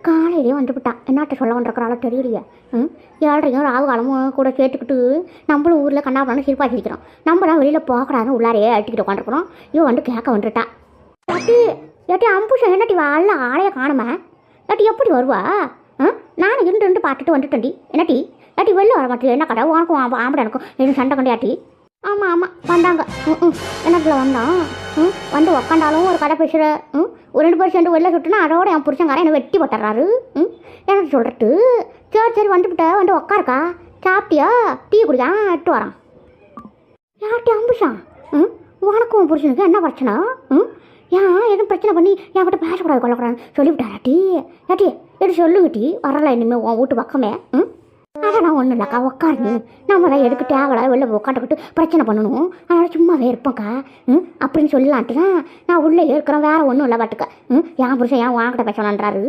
காலையிலேயே வந்துவிட்டான். என்னாட்ட சொல்ல வந்துருக்கிறாளோ தெரியலையே. ஏழ்றையும் ராவு காலமும் கூட கேட்டுக்கிட்டு நம்மளும் ஊரில் கண்ணாபுரம் சிரிப்பாச்சிருக்கிறோம். நம்ம தான் வெளியில் போகக்கூடாதுன்னு உள்ளாரையே அட்டிக்கிட்டு உட்காந்துருக்குறோம். இவன் வந்து கேட்க வந்துட்டா. ஏட்டி ஏட்டி அம்புஷம் என்னட்டி வாழ ஆளைய காணுமா? ஏட்டி எப்படி வருவா? நானும் இருந்து பார்த்துட்டு வந்துட்டேன்டி. என்னட்டி ஏட்டி வெளில வர மாட்டேன். என்ன கடை உனக்கும் ஆம்பளை எனக்கும் எதுவும் சண்டை கொண்டாட்டி? ஆமாம் ஆமாம் வந்தாங்க. என்னத்துல வந்தான். வந்து உக்காண்டாலும் ஒரு கதை பேசுகிற. ஒரு 2 பேர் சேர்ந்து வெளில சுட்டுனா அதோட என் புருஷங்காரன் என்னை வெட்டி போட்டுறாரு. எனக்கு சொல்லிட்டு சரி சரி வந்துவிட்ட வந்து உக்காருக்கா. சாப்பிட்டியா? டீ குடிக்கா எட்டு வரான். யார்ட்டி அம்புஷா? உனக்கும் உன் புருஷனுக்கு என்ன பிரச்சனை? ஏன் எதுவும் பிரச்சனை பண்ணி என்கிட்ட பேசக்கூடாது கொள்ளக்கூடாதுன்னு சொல்லிவிட்டாரா டீ? ஏட்டி எது சொல்லுங்க டீ. வரல இனிமேல் உன் வீட்டு பக்கமே. அதெல்லாம் ஒன்றும் இல்லைக்கா உட்காருங்க. நம்ம தான் எதுக்கு தேவலை வெளில உட்காந்துக்கிட்டு பிரச்சனை பண்ணணும். அதனால் சும்மாவே இருப்போங்க்கா அப்படின்னு சொல்லலான்ட்டு தான் நான் உள்ளே இருக்கிறேன். வேறு ஒன்றும் இல்லை பாட்டுக்க. என் புருஷன் ஏன் வாங்கிட்ட பேசணுன்றாரு.